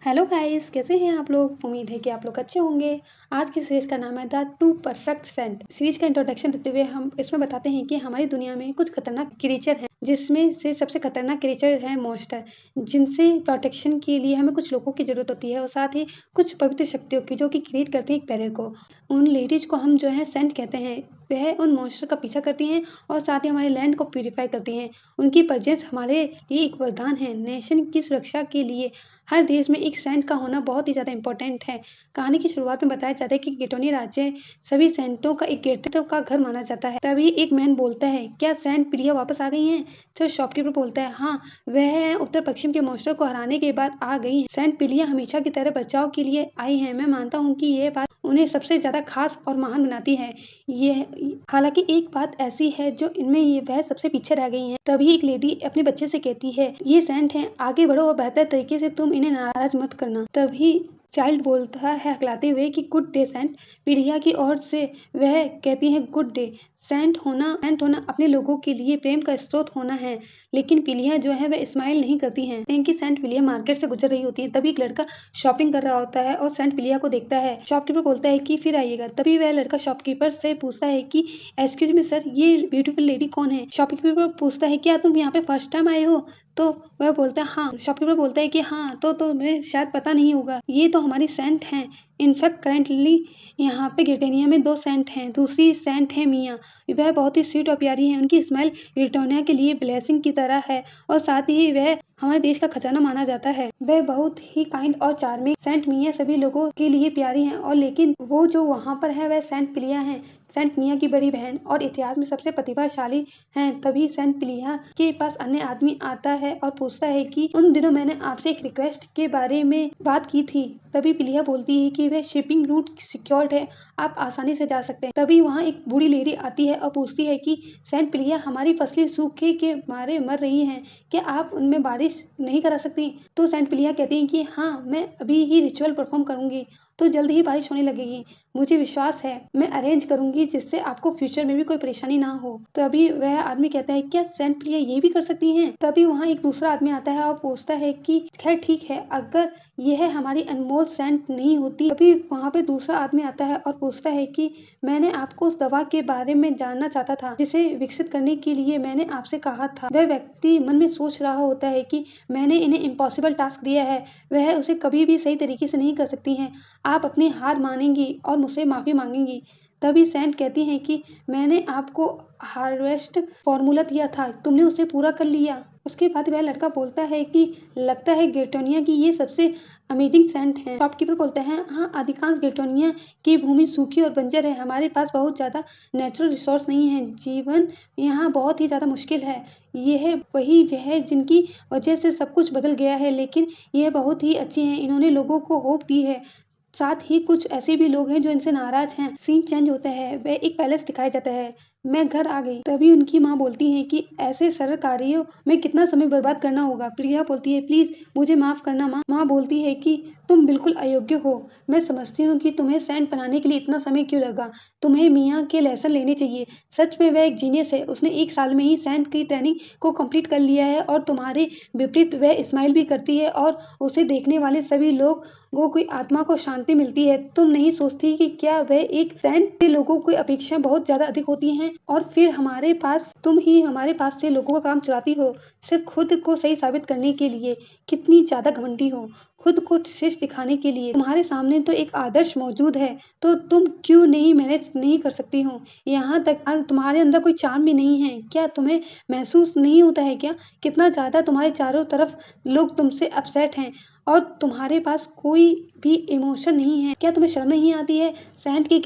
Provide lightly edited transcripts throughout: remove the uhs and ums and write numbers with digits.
Hello guys, कैसे हैं आप लोग। उम्मीद है कि आप लोग अच्छे होंगे। आज की सीरीज का नाम है the too perfect saint. Series का इंट्रोडक्शन देते हुए हम इसमें बताते हैं कि हमारी दुनिया में कुछ खतरनाक क्रिएचर हैं, जिसमें से सबसे खतरनाक क्रिएचर है मॉन्स्टर, जिनसे प्रोटेक्शन के लिए हमें कुछ लोगों की जरूरत होती है और साथ ही कुछ पवित्र शक्तियों की, जो कि क्रिएट करते हैं एक बैरियर को। उन लेडीज को हम जो है सेंट कहते हैं। वह उन मॉन्स्टर का पीछा करती हैं और साथ ही हमारे लैंड को प्यूरिफाई करती हैं। उनकी प्रेजेंस हमारे लिए एक वरदान है। नेशन की सुरक्षा के लिए हर देश में एक सेंट का होना बहुत ही ज़्यादा इम्पोर्टेंट है। कहानी की शुरुआत में बताया जाता है कि गेटोनिया राज्य सभी सेंटों का एक गेटो का घर माना जाता है। तभी एक मैन बोलता है, क्या सेंट प्रिया वापस आ गई हैं? तो शॉपकीपर बोलता है, हाँ, वह उत्तर पश्चिम के मॉन्स्टर को हराने के बाद आ गई हैं। सेंट प्रिया हमेशा की तरह बचाव के लिए आई हैं। मैं मानता हूँ कि यह बात उन्हें सबसे ज्यादा खास और महान बनाती है। ये हालांकि एक बात ऐसी है जो इनमें ये वह सबसे पीछे रह गई हैं। तभी एक लेडी अपने बच्चे से कहती है, ये सेंट हैं, आगे बढ़ो और बेहतर तरीके से तुम इन्हें नाराज मत करना। तभी चाइल्ड बोलता है हकलाते हुए कि गुड डे सेंट। पीढ़िया की ओर से वह कहती है, गुड डे। सेंट होना अपने लोगों के लिए प्रेम का स्रोत होना है। लेकिन पीलिया जो है वह स्माइल नहीं करती हैं। कि सेंट पिलिया मार्केट से गुजर रही होती है। तभी एक लड़का शॉपिंग कर रहा होता है और सेंट पिलिया को देखता है। शॉपकीपर बोलता है कि फिर आइएगा। तभी वह लड़का शॉपकीपर से पूछता है कि एक्सक्यूज मी सर, ये ब्यूटीफुल लेडी कौन है? शॉपकीपर पूछता है, क्या तुम यहाँ पे फर्स्ट टाइम आए हो? तो वह बोलता है हाँ। शॉपकीपर बोलता है कि हाँ, तो तुम्हें शायद पता नहीं होगा, ये तो हमारी सेंट हैं। इनफैक्ट करेंटली यहाँ पे गिरटेनिया में 2 सेंट हैं। दूसरी सेंट है मिया। वह बहुत ही स्वीट और प्यारी है। उनकी स्माइल गिरटोनिया के लिए ब्लेसिंग की तरह है और साथ ही वह हमारे देश का खजाना माना जाता है। वह बहुत ही काइंड और चार्मिंग सेंट मिया सभी लोगों के लिए प्यारी हैं। और लेकिन वो जो वहाँ पर है वह सेंट पिलिया है, सेंट मिया की बड़ी बहन और इतिहास में सबसे प्रतिभाशाली हैं। तभी सेंट पिलिया के पास अन्य आदमी आता है और पूछता है कि उन दिनों मैंने आपसे एक रिक्वेस्ट के बारे में बात की थी। तभी पिलिया बोलती है कि वह शिपिंग रूट सिक्योर्ड है, आप आसानी से जा सकते हैं। तभी वहाँ एक बूढ़ी लेडी आती है और पूछती है कि सेंट पिलिया, हमारी फसलें सूखे के मारे मर रही हैं, क्या आप उनमें बारिश नहीं करा सकती? तो सेंट पिलिया कहती है कि हाँ, मैं अभी ही रिचुअल परफॉर्म करूंगी तो जल्द ही बारिश होने लगेगी। मुझे विश्वास है, मैं अरेंज करूंगी जिससे आपको फ्यूचर में भी कोई परेशानी ना हो। तभी वह आदमी कहता है, क्या सेंट पिलिया ये भी कर सकती हैं? तभी वहाँ एक दूसरा आदमी आता है और पूछता है कि खैर ठीक है, अगर यह हमारी अनमोल सेंट नहीं होती। तभी वहाँ पे दूसरा आदमी आता है और पूछता है कि मैंने आपको उस दवा के बारे में जानना चाहता था जिसे विकसित करने के लिए मैंने आपसे कहा था। वह व्यक्ति मन में सोच रहा होता है कि मैंने इन्हें इम्पॉसिबल टास्क दिया है, वह उसे कभी भी सही तरीके से नहीं कर सकती हैं। आप अपनी हार मानेंगी और मुझसे माफी मांगेंगी। तभी सेंट कहती हैं कि मैंने आपको हार्वेस्ट फॉर्मूला दिया था, तुमने उसे पूरा कर लिया। उसके बाद वह लड़का बोलता है कि लगता है गिरटोनिया की ये सबसे अमेजिंग सेंट है। शॉपकीपर बोलते हैं, हाँ, अधिकांश गिरटोनिया की भूमि सूखी और बंजर है। हमारे पास बहुत ज्यादा नेचुरल रिसोर्स नहीं है। जीवन यहाँ बहुत ही ज्यादा मुश्किल है। यह वही है जिनकी वजह से सब कुछ बदल गया है, लेकिन यह बहुत ही अच्छी हैं। इन्होंने लोगों को होप दी है। साथ ही कुछ ऐसे भी लोग हैं जो इनसे नाराज हैं। सीन चेंज होता है, वह एक पैलेस दिखाया जाता है। मैं घर आ गई। तभी उनकी माँ बोलती है कि ऐसे सरल कार्यों में कितना समय बर्बाद करना होगा। प्रिया बोलती है, प्लीज मुझे माफ करना माँ। माँ बोलती है कि तुम बिल्कुल अयोग्य हो। मैं समझती हूँ कि तुम्हें सेंट बनाने के लिए इतना समय क्यों लगा। तुम्हें मियाँ के लेसन लेने चाहिए। सच में वह एक जीनियस है। उसने 1 साल में ही सेंट की ट्रेनिंग को कंप्लीट कर लिया है और तुम्हारे विपरीत वह स्माइल भी करती है और उसे देखने वाले सभी लोग वो कोई आत्मा को शांति मिलती है। तुम नहीं सोचती कि क्या वह एक सेंट के लोगों की अपेक्षा बहुत ज्यादा अधिक होती हैं? और फिर तुम ही हमारे पास से लोगों का काम चुराती हो, सिर्फ खुद को सही साबित करने के लिए। कितनी ज्यादा घमंडी हो, खुद को श्रेष्ठ दिखाने के लिए। तुम्हारे सामने तो एक आदर्श मौजूद है, तो तुम क्यों नहीं मैनेज नहीं कर सकती हो? यहाँ तक तुम्हारे अंदर कोई चार्म भी नहीं है। क्या तुम्हें महसूस नहीं होता है क्या कितना ज्यादा तुम्हारे चारों तरफ लोग तुमसे अपसेट हैं और तुम्हारे पास कोई भी इमोशन नहीं है? क्या तुम्हें शर्म नहीं आती है? सेंट की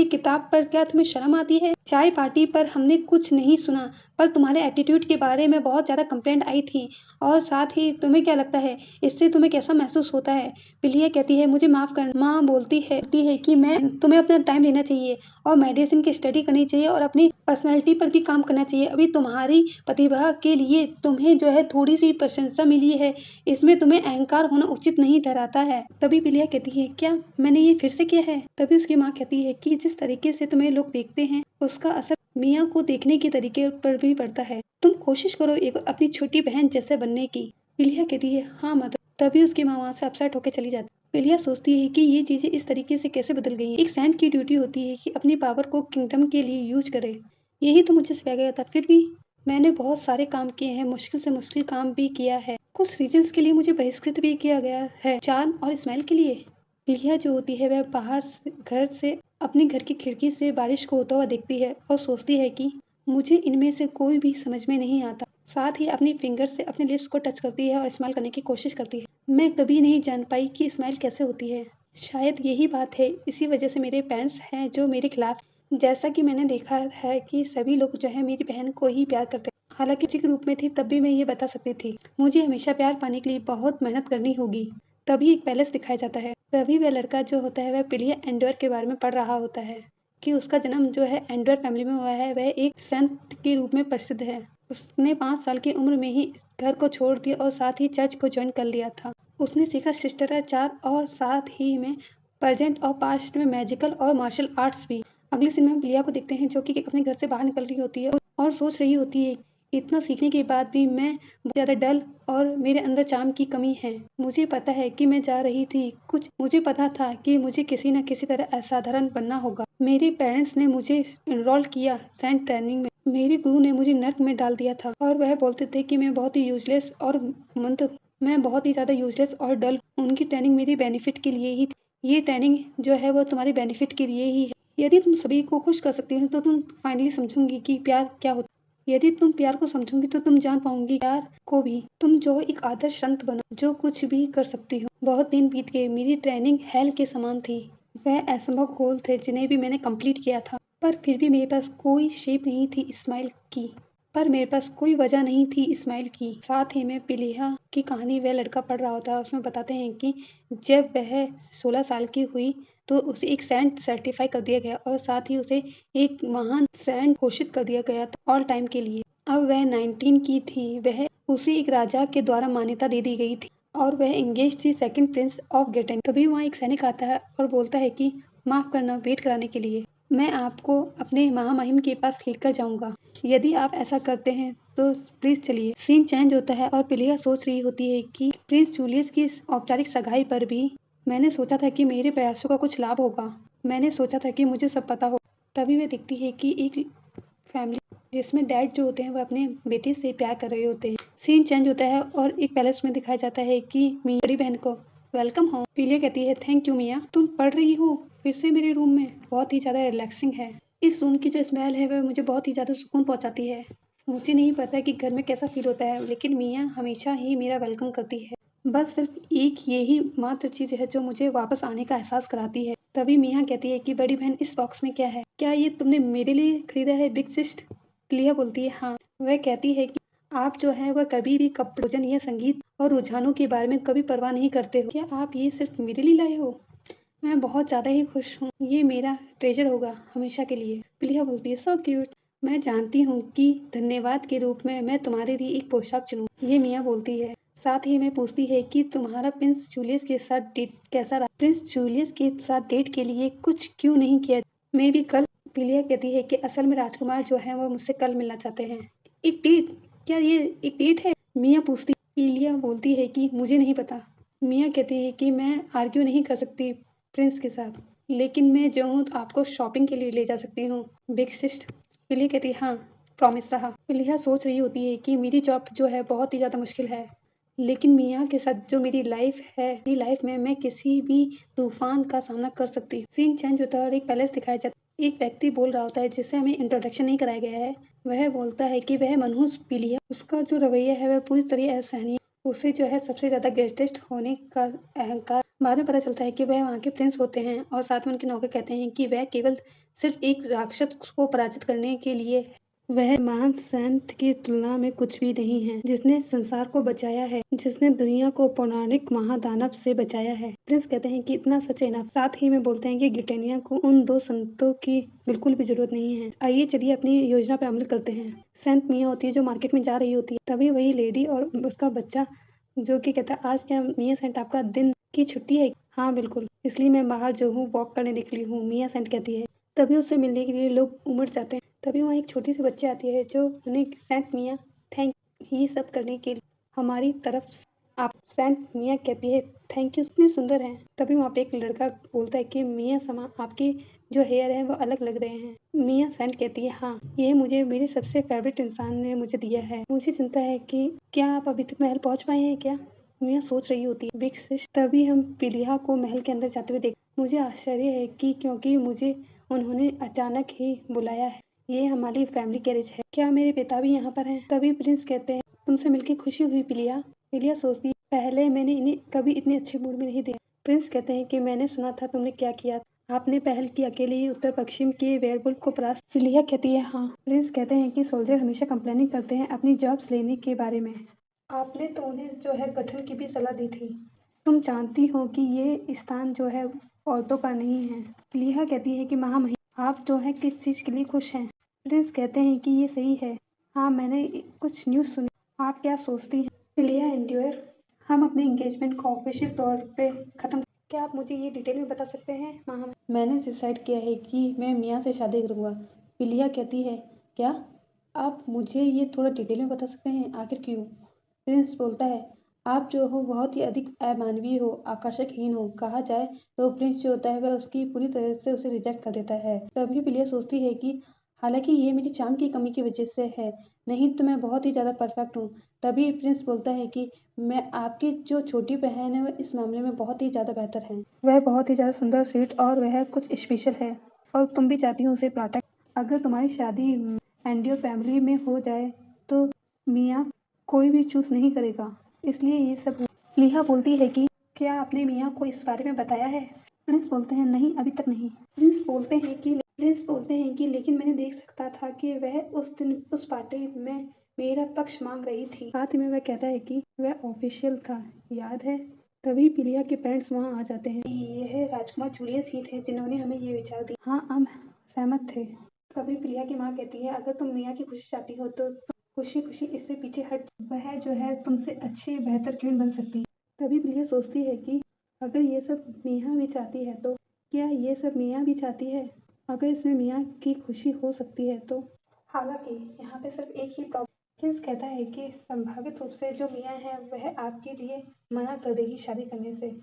किताब पर क्या तुम्हें शर्म आती है? चाय पार्टी पर हमने कुछ नहीं सुना, पर तुम्हारे एटीट्यूड के बारे में बहुत ज्यादा कंप्लेंट आई थी। और साथ ही तुम्हें क्या लगता है, इससे तुम्हें कैसा महसूस होता है? पिलिया कहती है, मुझे माफ कर। माँ बोलती है कि मैं तुम्हें अपना टाइम लेना चाहिए और मेडिसिन की स्टडी करनी चाहिए और अपनी पर्सनैलिटी पर भी काम करना चाहिए। अभी तुम्हारी प्रतिभा के लिए तुम्हें जो है थोड़ी सी प्रशंसा मिली है, इसमें तुम्हें अहंकार होना उचित नहीं ठहराता है। तभी पिलिया कहती है, क्या मैंने ये फिर से किया है? तभी उसकी माँ कहती है कि जिस तरीके से तुम्हें लोग देखते हैं उसका असर मियाँ को देखने के तरीके पर भी पड़ता है। तुम कोशिश करो एक अपनी छोटी बहन जैसे बनने की। पिलिया कहती है, हाँ मदर। तभी उसकी माँ वहाँ से अपसेट होकर चली जाती। पिलिया सोचती है कि ये चीजें इस तरीके से कैसे बदल गई हैं। एक सेंट की ड्यूटी होती है कि अपनी पावर को किंगडम के लिए यूज करे। यही तो मुझे सिखाया गया था। फिर भी मैंने बहुत सारे काम किए हैं, मुश्किल से मुश्किल काम भी किया है। कुछ रीजंस के लिए मुझे बहिष्कृत भी किया गया है, चार्म और स्माइल के लिए। लिया जो होती है वह बाहर से घर से अपने घर की खिड़की से बारिश को होता हुआ देखती है और सोचती है कि मुझे इनमें से कोई भी समझ में नहीं आता। साथ ही अपनी फिंगर से अपने लिप्स को टच करती है और स्माइल करने की कोशिश करती है। मैं कभी नहीं जान पाई कि स्माइल कैसे होती है। शायद यही बात है, इसी वजह से मेरे पेरेंट्स हैं जो मेरे खिलाफ। जैसा कि मैंने देखा है कि सभी लोग जो है मेरी बहन को ही प्यार करते हैं। हालांकि चिक रूप में थी तब भी मैं ये बता सकती थी। मुझे हमेशा प्यार पाने के लिए बहुत मेहनत करनी होगी। तभी एक पैलेस दिखाया जाता है। तभी वह लड़का जो होता है वह पिलिया एंडवर के बारे में पढ़ रहा होता है कि उसका जन्म जो है एंडवर फैमिली में हुआ है। वह एक संत के रूप में प्रसिद्ध है। उसने 5 साल की उम्र में ही घर को छोड़ दिया और साथ ही चर्च को ज्वाइन कर लिया था। उसने सीखा शिष्टाचार और साथ ही में प्रेजेंट और पास्ट में मैजिकल और मार्शल आर्ट्स भी। अगले सीन में हम पिलिया को देखते हैं जो कि अपने घर से बाहर निकल रही होती है और सोच रही होती है, इतना सीखने के बाद भी मैं बहुत ज़्यादा डल और मेरे अंदर चार्म की कमी है। मुझे पता है कि मैं जा रही थी, कुछ मुझे पता था कि मुझे किसी न किसी तरह असाधारण बनना होगा। मेरे पेरेंट्स ने मुझे इनरोल किया सेंट ट्रेनिंग में। मेरे गुरु ने मुझे नर्क में डाल दिया था और वह बोलते थे कि मैं बहुत ही यूजलेस और मैं बहुत ही ज़्यादा यूजलेस और डल। उनकी ट्रेनिंग मेरी बेनिफिट के लिए ही थी। ये ट्रेनिंग जो है वो तुम्हारे बेनिफिट के लिए ही है। यदि तुम सभी को खुश कर सकती हो तो तुम फाइनली समझोगी कि प्यार क्या होता है। यदि तुम प्यार को समझोगी तो तुम जान पाओगी प्यार को भी। तुम जो एक आदर्श संत बनो जो कुछ भी कर सकती हो। बहुत दिन बीत गए। मेरी ट्रेनिंग हेल के समान थी। वह असंभव गोल थे जिन्हें भी मैंने कंप्लीट किया था, पर फिर भी मेरे पास कोई शेप नहीं थी स्माइल की। पर मेरे पास कोई वजह नहीं थी स्माइल की। साथ ही में पिलिया की कहानी वह लड़का पढ़ रहा होता है। उसमें बताते हैं कि जब वह 16 साल की हुई तो उसे एक सेंट सर्टिफाई कर दिया गया और साथ ही उसे एक महान सेंट घोषित कर दिया गया था ऑल टाइम के लिए। अब वह 19 की थी। वह उसे एक राजा के द्वारा मान्यता दे दी गई थी और वह एंगेज थी सेकंड प्रिंस ऑफ ब्रिटेन। तभी वहाँ एक सैनिक आता है और बोलता है कि माफ करना वेट कराने के लिए। मैं आपको अपने महामहिम के पास लेकर जाऊंगा। यदि आप ऐसा करते हैं तो प्लीज चलिए। सीन चेंज होता है और पिलिया सोच रही होती है कि प्रिंस जूलियस की इस औपचारिक सगाई पर भी मैंने सोचा था कि मेरे प्रयासों का कुछ लाभ होगा। मैंने सोचा था कि मुझे सब पता हो। तभी वह दिखती है कि एक फैमिली जिसमें डैड जो होते हैं वो अपने बेटे से प्यार कर रहे होते हैं। सीन चेंज होता है और एक पैलेस में दिखाया जाता है कि मिया बड़ी बहन को वेलकम हो। पिलिया कहती है थैंक यू मिया, तुम पढ़ रही हो फिर से मेरे रूम में। बहुत ही ज़्यादा रिलैक्सिंग है। इस रूम की जो स्मेल है वह मुझे बहुत ही ज़्यादा सुकून पहुंचाती है। मुझे नहीं पता कि घर में कैसा फील होता है, लेकिन मिया हमेशा ही मेरा वेलकम करती है। बस सिर्फ एक यही मात्र चीज़ है जो मुझे वापस आने का एहसास कराती है। तभी मिया कहती है कि बड़ी बहन इस बॉक्स में क्या है? क्या ये तुमने मेरे लिए खरीदा है बिग सिस्ट? लिया बोलती है हाँ। वह कहती है कि आप जो है वह कभी भी कपड़े, भोजन या संगीत और रुझानों के बारे में कभी परवाह नहीं करते हो। क्या आप ये सिर्फ मेरे लिए लाए हो? मैं बहुत ज़्यादा ही खुश हूँ। ये मेरा ट्रेजर होगा हमेशा के लिए। प्लिया बोलती है सो क्यूट। मैं जानती हूँ कि धन्यवाद के रूप में मैं तुम्हारे लिए एक पोशाक चुनूँ। ये मिया बोलती है। साथ ही में पूछती है कि तुम्हारा प्रिंस जूलियस के साथ डेट कैसा रहा? प्रिंस जूलियस के साथ डेट के लिए कुछ क्यों नहीं किया? मैं भी कल। पिलिया कहती है कि असल में राजकुमार जो है वो मुझसे कल मिलना चाहते हैं। एक डेट? क्या ये एक डेट है? मिया पूछती। पिलिया बोलती है कि मुझे नहीं पता। मिया कहती है कि मैं आर्ग्यू नहीं कर सकती प्रिंस के साथ, लेकिन मैं जो हूँ आपको शॉपिंग के लिए ले जा सकती हूँ बिग सिस्ट। पिलिया कहती है हाँ प्रॉमिस रहा। पिलिया सोच रही होती है कि मेरी जॉब जो है बहुत ही ज़्यादा मुश्किल है, लेकिन मिया के साथ जो मेरी लाइफ है, मेरी लाइफ में मैं किसी भी तूफान का सामना कर सकती हूँ। सीन चेंज होता है और एक पैलेस दिखाया जाता है। एक व्यक्ति बोल रहा होता है जिससे हमें इंट्रोडक्शन नहीं कराया गया है। वह बोलता है कि वह मनहूस पिलिया। उसका जो रवैया है वह पूरी तरह असहनीय। उसे जो है सबसे ज़्यादा ग्रेटेस्ट होने का अहंकार। बाद में पता चलता है कि वह वहाँ के प्रिंस होते हैं और साथ में उनके नौकर कहते हैं कि वह केवल सिर्फ एक राक्षस को पराजित करने के लिए वह महान संत की तुलना में कुछ भी नहीं है, जिसने संसार को बचाया है, जिसने दुनिया को पौराणिक महादानव से बचाया है। प्रिंस कहते हैं कि इतना सच है ना। साथ ही में बोलते हैं कि गिटेनिया को उन दो संतों की बिल्कुल भी जरूरत नहीं है। आइए चलिए अपनी योजना पर अमल करते हैं। सेंट मिया होती है जो मार्केट में जा रही होती है। तभी वही लेडी और उसका बच्चा जो कि कहता है आज क्या मिया सेंट आपका दिन की छुट्टी है? हाँ बिल्कुल, इसलिए मैं बाहर जो हूँ वॉक करने निकली हूँ, मिया सेंट कहती है। तभी उससे मिलने के लिए लोग उमड़ जाते हैं। तभी वहाँ एक छोटी सी बच्ची आती है जो उन्हें सेंट मिया थैंक ये सब करने के लिए हमारी तरफ आप सेंट मिया कहती है थैंक यू, इतने सुंदर हैं। तभी वहाँ पे एक लड़का बोलता है कि मिया समा आपकी जो हेयर है वो अलग लग रहे हैं। मिया सेंट कहती है हाँ, ये मुझे मेरे सबसे फेवरेट इंसान ने मुझे दिया है। मुझे चिंता है कि क्या आप अभी तक महल पहुँच पाए हैं क्या? मिया सोच रही होती है। बिग सिस तभी हम पिलिया को महल के अंदर जाते हुए देख। मुझे आश्चर्य है कि क्योंकि मुझे उन्होंने अचानक ही बुलाया है। ये हमारी फैमिली गैरेज है। क्या मेरे पिता भी यहाँ पर हैं? तभी प्रिंस कहते हैं तुमसे मिलकर खुशी हुई पिलिया। पिलिया सोचती है पहले मैंने इन्हें कभी इतने अच्छे मूड में नहीं देखा। प्रिंस कहते हैं कि मैंने सुना था तुमने क्या किया, आपने पहल की अकेले ही उत्तर पश्चिम के वेयरवुल्फ को परास्त। पिलिया कहती है हाँ। प्रिंस कहते हैं कि सोल्जर हमेशा कंप्लेनिंग करते हैं अपनी जॉब्स लेने के बारे में। आपने तो उन्हें जो है गठन की भी सलाह दी थी। तुम जानती हो कि ये स्थान जो है औरतों का नहीं है। पिलिया कहती है कि महामहिम आप जो है किस चीज़ के लिए खुश हैं? प्रिंस कहते हैं कि ये सही है। हाँ, मैंने कुछ न्यूज़ सुनी। आप क्या सोचती हैं? पिलिया एंड्यूअर हम अपने एंगेजमेंट को ऑफिशियल तौर पे खत्म। क्या आप मुझे ये डिटेल में बता सकते हैं माँ? मैंने डिसाइड किया है कि मैं मियाँ से शादी करूँगा। पिलिया कहती है क्या? आप मुझे ये थोड़ा डिटेल में बता सकते हैं आखिर क्यों? प्रिंस बोलता है आप जो हो बहुत ही अधिक अमानवीय हो, आकर्षकहीन हो। कहा जाए तो प्रिंस जो होता है वह उसकी पूरी तरह से उसे रिजेक्ट कर देता है। तभी पिलिया सोचती है कि हालांकि ये मेरी चार्म की कमी की वजह से है, नहीं तो मैं बहुत ही ज़्यादा परफेक्ट हूँ। तभी प्रिंस बोलता है कि मैं आपकी जो छोटी बहन है वह इस मामले में बहुत ही ज़्यादा बेहतर है। वह बहुत ही ज़्यादा सुंदर, स्वीट और वह कुछ स्पेशल है और तुम भी चाहती हो उसे प्रोटेक्ट। अगर तुम्हारी शादी एंडियो फैमिली में हो जाए तो मियाँ कोई भी चूज नहीं करेगा, इसलिए ये सब लिहा बोलती है कि क्या आपने मियाँ को इस बारे में बताया है? प्रिंस बोलते हैं नहीं, अभी तक नहीं। प्रिंस बोलते हैं कि लेकिन मैंने देख सकता था कि वह उस दिन उस पार्टी में मेरा पक्ष मांग रही थी। साथ में वह कहता है कि वह ऑफिशियल था, याद है? तभी पिलिया के पेरेंट्स वहाँ आ जाते हैं। यह राजकुमार जूलियस ही थे जिन्होंने हमें ये विचार दिया। हाँ, हम सहमत थे। तभी पिलिया की माँ कहती है अगर तुम मियाँ की खुशी चाहती हो तो खुशी खुशी इससे पीछे हट। वह जो है तुमसे अच्छी बेहतर क्वीन बन सकती है। तभी पिलिया सोचती है कि अगर ये सब मियाँ भी चाहती है तो क्या ये सब मियाँ भी चाहती है? अगर इसमें मियाँ की खुशी हो सकती है तो। हालांकि यहाँ पे सिर्फ एक ही प्रॉब्लम। किस कहता है कि संभावित रूप से जो मियाँ है वह आपके लिए मना कर देगी शादी करने से,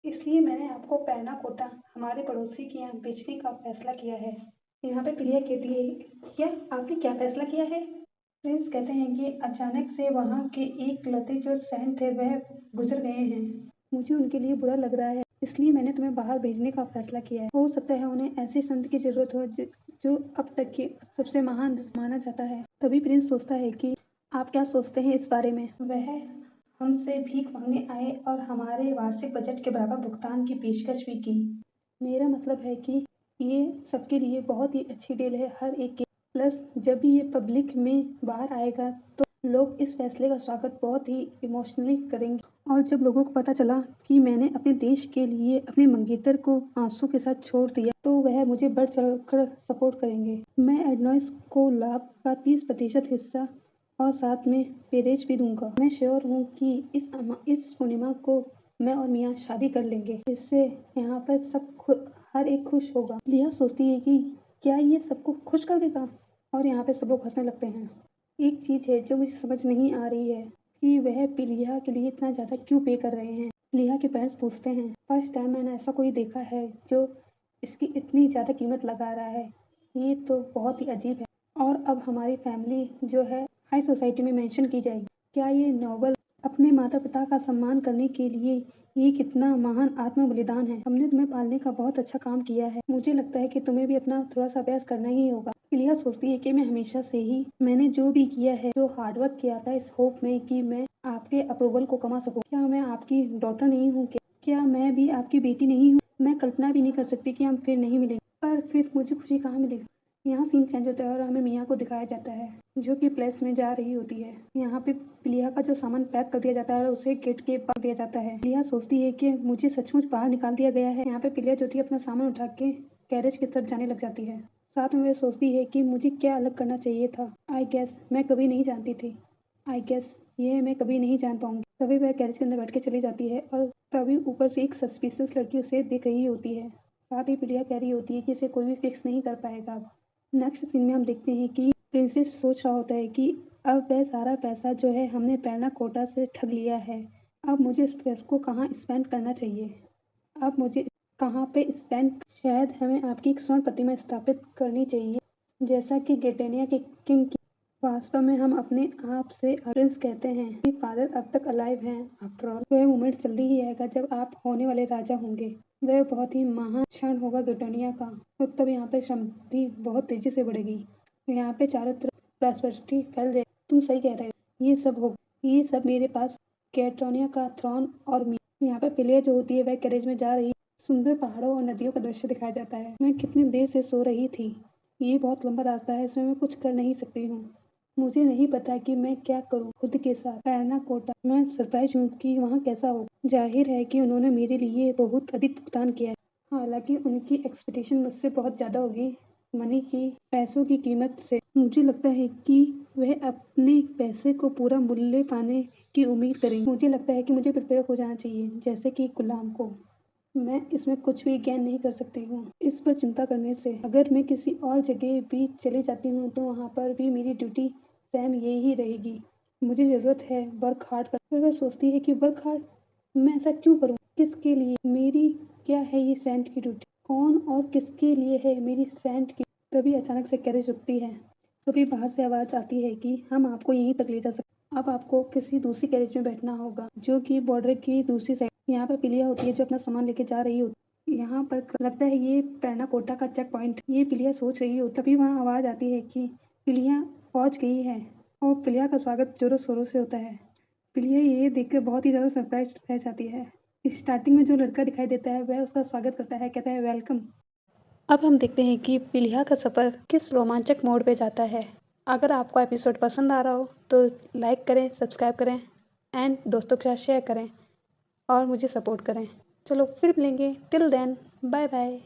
इसलिए मैंने आपको पैना कोटा हमारे पड़ोसी के यहाँ बेचने का फैसला किया है। यहाँ पे पिलिया कहती है क्या आपने क्या फैसला किया है? प्रिंस कहते हैं कि अचानक से वहाँ के एक लौते जो सैन थे वह गुजर गए हैं। मुझे उनके लिए बुरा लग रहा है, इसलिए मैंने तुम्हें बाहर भेजने का फैसला किया है। हो सकता है उन्हें ऐसे संत की जरूरत हो जो अब तक के सबसे महान माना जाता है। तभी प्रिंस सोचता है कि आप क्या सोचते हैं इस बारे में? वह हमसे भीख मांगने आए और हमारे वार्षिक बजट के बराबर भुगतान की पेशकश भी की। मेरा मतलब है कि ये सबके लिए बहुत ही अच्छी डील है हर एक के। प्लस जब भी ये पब्लिक में बाहर आएगा तो लोग इस फैसले का स्वागत बहुत ही इमोशनली करेंगे। और जब लोगों को पता चला कि मैंने अपने देश के लिए अपने मंगेतर को आंसू के साथ छोड़ दिया तो वह मुझे बढ़ चढ़कर सपोर्ट करेंगे। मैं एडनॉइस को लाभ का 30% हिस्सा और साथ में पेरेज भी दूंगा। मैं श्योर हूँ कि इस पूर्णिमा को मैं और मियाँ शादी कर लेंगे, इससे यहाँ पर हर एक खुश होगा। लिया सोचती है कि क्या ये सबको खुश कर देगा? और यहाँ पे सब लोग हंसने लगते हैं। एक चीज़ है जो मुझे समझ नहीं आ रही है कि वह पिलिया के लिए इतना ज़्यादा क्यों पे कर रहे हैं। लिया के पेरेंट्स पूछते हैं फर्स्ट टाइम मैंने ऐसा कोई देखा है जो इसकी इतनी ज़्यादा कीमत लगा रहा है, ये तो बहुत ही अजीब है। और अब हमारी फैमिली जो है हाई सोसाइटी में मेंशन की जाएगी। क्या ये नॉवल अपने माता पिता का सम्मान करने के लिए ये कितना महान आत्म बलिदान है। हमने तुम्हें पालने का बहुत अच्छा काम किया है, मुझे लगता है कि तुम्हें भी अपना थोड़ा सा अभ्यास करना ही होगा। इलिया सोचती है कि मैं हमेशा से ही मैंने जो भी किया है, जो हार्डवर्क किया था इस होप में कि मैं आपके अप्रूवल को कमा सकूं। क्या मैं आपकी डॉटर नहीं हूँ? क्या मैं भी आपकी बेटी नहीं हूँ? मैं कल्पना भी नहीं कर सकती कि हम फिर नहीं मिलेंगे, पर फिर मुझे खुशी कहाँ मिलेगी। यहाँ सीन चेंज होता है और हमें मियाँ को दिखाया जाता है जो कि प्लेस में जा रही होती है। यहाँ पे प्लिया का जो सामान पैक कर दिया जाता है और उसे गेट के पास दिया जाता है। प्लिया सोचती है कि मुझे सचमुच बाहर निकाल दिया गया है। यहाँ पे प्लिया जो थी अपना सामान उठा के गैरेज की तरफ जाने लग जाती है। साथ में वह सोचती है कि मुझे क्या अलग करना चाहिए था। आई गेस मैं कभी नहीं जानती थी। आई गेस ये मैं कभी नहीं जान पाऊंगी। तभी वह गैरेज के अंदर बैठ के चली जाती है और तभी ऊपर से एक सस्पिशियस लड़की उसे देख रही होती है। साथ ही प्लिया कह रही होती है कि इसे कोई भी फिक्स नहीं कर पाएगा अब। नेक्स्ट सीन में हम देखते हैं कि प्रिंसेस सोच रहा होता है कि अब वह सारा पैसा जो है हमने पैना कोटा से ठग लिया है, अब मुझे इस पैसे को कहाँ स्पेंड करना चाहिए, अब मुझे कहाँ पे स्पेंड। शायद हमें आपकी एक स्वर्ण प्रतिमा स्थापित करनी चाहिए, जैसा कि गेटेनिया के किंग की। वास्तव में हम अपने आप से प्रिंस कहते हैं कि फादर अब तक अलाइव हैं। आफ्टर ऑल वह मोमेंट जल्दी ही आएगा जब आप होने वाले राजा होंगे। वह बहुत ही महान क्षण होगा गेटेनिया का। तो तब यहाँ पे समृद्धि बहुत तेजी से बढ़ेगी, यहाँ पे चारों तरफ प्रॉस्पेरिटी फैल जाएगी। तुम सही कह रहे हो, ये सब होगा, ये सब मेरे पास गेटेनिया का थ्रोन और यहाँ पे पिलिया जो होती है वह कैरेज में जा रही। सुंदर पहाड़ों और नदियों का दृश्य दिखाया जाता है। मैं कितनी देर से सो रही थी, ये बहुत लंबा रास्ता है, इसमें मैं कुछ कर नहीं सकती हूँ। मुझे नहीं पता कि मैं क्या करूँ खुद के साथ। पैरना कोटा, मैं सरप्राइज हूँ कि वहाँ कैसा हो। जाहिर है कि उन्होंने मेरे लिए बहुत अधिक भुगतान किया है, हालांकि उनकी एक्सपेक्टेशन मुझसे बहुत ज़्यादा होगी। मनी की, पैसों की कीमत से मुझे लगता है कि वह अपने पैसे को पूरा मूल्य पाने की उम्मीद करेंगे। मुझे लगता है कि मुझे प्रिपेयर हो जाना चाहिए, जैसे कि गुलाम को। मैं इसमें कुछ भी गेन नहीं कर सकती हूँ इस पर चिंता करने से। अगर मैं किसी और जगह भी चली जाती हूँ तो वहाँ पर भी मेरी ड्यूटी सेम यही रहेगी। मुझे ज़रूरत है वर्क हार्ड कर। फिर वह सोचती है कि वर्क हार्ड, मैं ऐसा क्यों करूँ, किसके लिए, मेरी क्या है ये सेंट की ड्यूटी, कौन और किसके लिए है मेरी सेंट की। तभी अचानक से कैरेज रुकती है। तभी बाहर से आवाज़ आती है कि हम आपको यहीं तक ले जा सकते, अब आपको किसी दूसरी कैरेज में बैठना होगा जो कि बॉर्डर की दूसरी साइड। यहाँ पर पिलिया होती है जो अपना सामान लेके जा रही होती है। यहाँ पर लगता है ये पैरना कोटा का चेक पॉइंट, ये पिलिया सोच रही होती। तभी वहाँ आवाज़ आती है कि पिलिया पहुँच गई है, और पिलिया का स्वागत जोरों शोरों से होता है। पिलिया ये देखकर बहुत ही ज़्यादा सरप्राइज रह जाती है। स्टार्टिंग में जो लड़का दिखाई देता है वह उसका स्वागत करता है, कहता है वेलकम। अब हम देखते हैं कि पिलिया का सफ़र किस रोमांचक मोड़ पे जाता है। अगर आपको एपिसोड पसंद आ रहा हो तो लाइक करें, सब्सक्राइब करें एंड दोस्तों के साथ शेयर करें और मुझे सपोर्ट करें। चलो फिर मिलेंगे, टिल देन बाय बाय।